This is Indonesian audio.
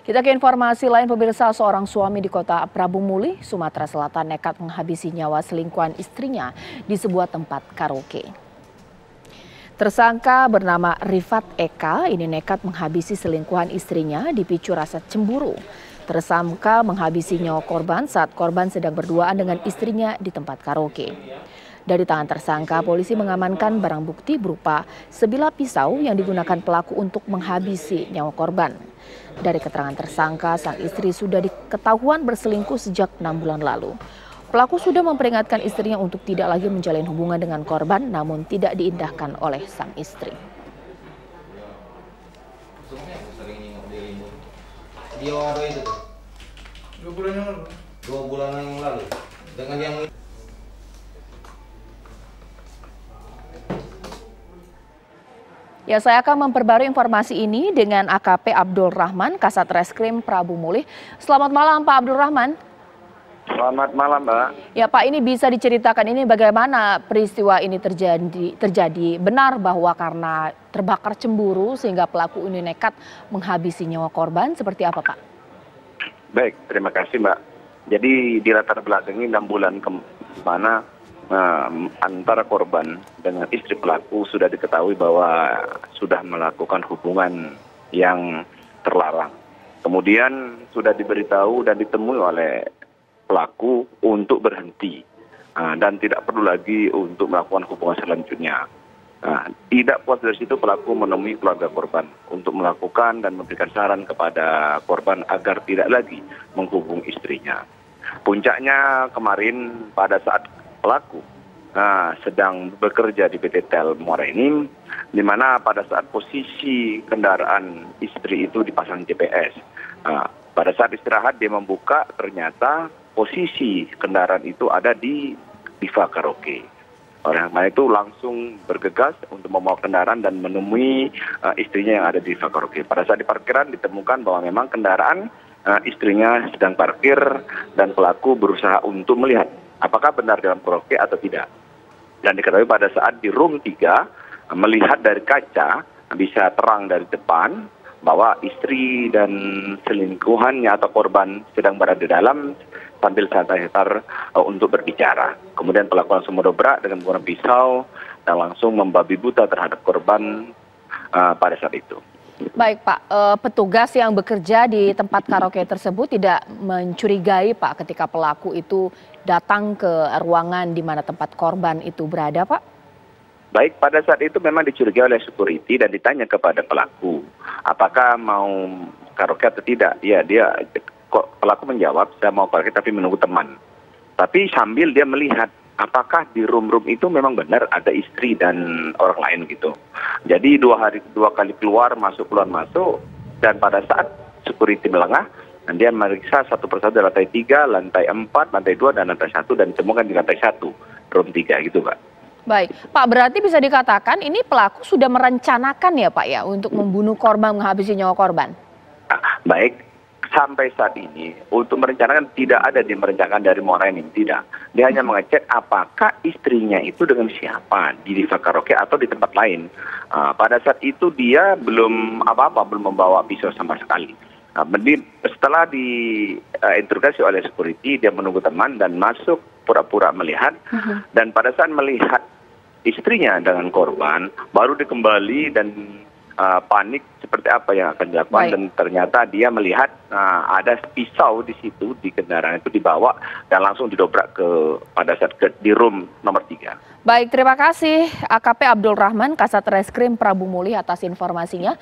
Kita ke informasi lain, pemirsa. Seorang suami di kota Prabu Mulih, Sumatera Selatan nekat menghabisi nyawa selingkuhan istrinya di sebuah tempat karaoke. Tersangka bernama Rifat Eka ini nekat menghabisi selingkuhan istrinya dipicu rasa cemburu. Tersangka menghabisi nyawa korban saat korban sedang berduaan dengan istrinya di tempat karaoke. Dari tangan tersangka, polisi mengamankan barang bukti berupa sebilah pisau yang digunakan pelaku untuk menghabisi nyawa korban. Dari keterangan tersangka, sang istri sudah diketahuan berselingkuh sejak 6 bulan lalu. Pelaku sudah memperingatkan istrinya untuk tidak lagi menjalin hubungan dengan korban, namun tidak diindahkan oleh sang istri. Dia ada itu tuh. 2 bulan yang lalu. 2 bulan yang lalu. Dengan yang Ya, saya akan memperbarui informasi ini dengan AKP Abdul Rahman, Kasat Reskrim Prabu Mulih. Selamat malam, Pak Abdul Rahman. Selamat malam, Mbak. Ya, Pak, ini bisa diceritakan ini bagaimana peristiwa ini terjadi. Benar bahwa karena terbakar cemburu sehingga pelaku ini nekat menghabisi nyawa korban. Seperti apa, Pak? Baik, terima kasih, Mbak. Jadi di latar belakangi 6 bulan kemana antara korban dengan istri pelaku sudah diketahui bahwa sudah melakukan hubungan yang terlarang. Kemudian sudah diberitahu dan ditemui oleh pelaku untuk berhenti dan tidak perlu lagi untuk melakukan hubungan selanjutnya. Tidak puas dari situ, pelaku menemui keluarga korban untuk melakukan dan memberikan saran kepada korban agar tidak lagi menghubungi istrinya. Puncaknya kemarin pada saat pelaku sedang bekerja di PT Tel Muara ini, di mana pada saat posisi kendaraan istri itu dipasang GPS. Pada saat istirahat dia membuka, ternyata posisi kendaraan itu ada di Diva Karaoke. Oleh karena itu langsung bergegas untuk membawa kendaraan dan menemui istrinya yang ada di Diva Karaoke. Pada saat di parkiran ditemukan bahwa memang kendaraan istrinya sedang parkir dan pelaku berusaha untuk melihat apakah benar dalam karaoke atau tidak. Dan diketahui pada saat di room 3 melihat dari kaca bisa terang dari depan bahwa istri dan selingkuhannya atau korban sedang berada di dalam sambil santai-santai untuk berbicara. Kemudian pelaku langsung mendobrak dengan menggunakan pisau dan langsung membabi buta terhadap korban pada saat itu. Baik, Pak, petugas yang bekerja di tempat karaoke tersebut tidak mencurigai, Pak, ketika pelaku itu datang ke ruangan di mana tempat korban itu berada, Pak? Baik, pada saat itu memang dicurigai oleh security dan ditanya kepada pelaku, apakah mau karaoke atau tidak. Ya, pelaku menjawab, saya mau karaoke tapi menunggu teman. Tapi sambil dia melihat apakah di room-room itu memang benar ada istri dan orang lain gitu. Jadi 2 kali keluar masuk dan pada saat security melengah, dia meriksa satu persatu lantai 3, lantai 4, lantai 2 dan lantai 1 dan ditemukan di lantai 1 room 3 gitu, Pak. Baik, Pak, berarti bisa dikatakan ini pelaku sudah merencanakan ya, Pak, ya, untuk membunuh korban, menghabisi nyawa korban? Baik. Sampai saat ini, untuk merencanakan tidak ada dia merencanakan dari morning, tidak. Dia hanya mengecek apakah istrinya itu dengan siapa, di Diva Karaoke atau di tempat lain. Pada saat itu dia belum apa-apa, belum membawa pisau sama sekali. Setelah diinterogasi oleh security, dia menunggu teman dan masuk pura-pura melihat. Dan pada saat melihat istrinya dengan korban, baru dikembali dan panik seperti apa yang akan dilakukan. Dan ternyata dia melihat ada pisau di situ di kendaraan itu dibawa dan langsung didobrak pada saat di room nomor 3. Baik, terima kasih AKP Abdul Rahman, Kasat Reskrim Prabu Mulih atas informasinya.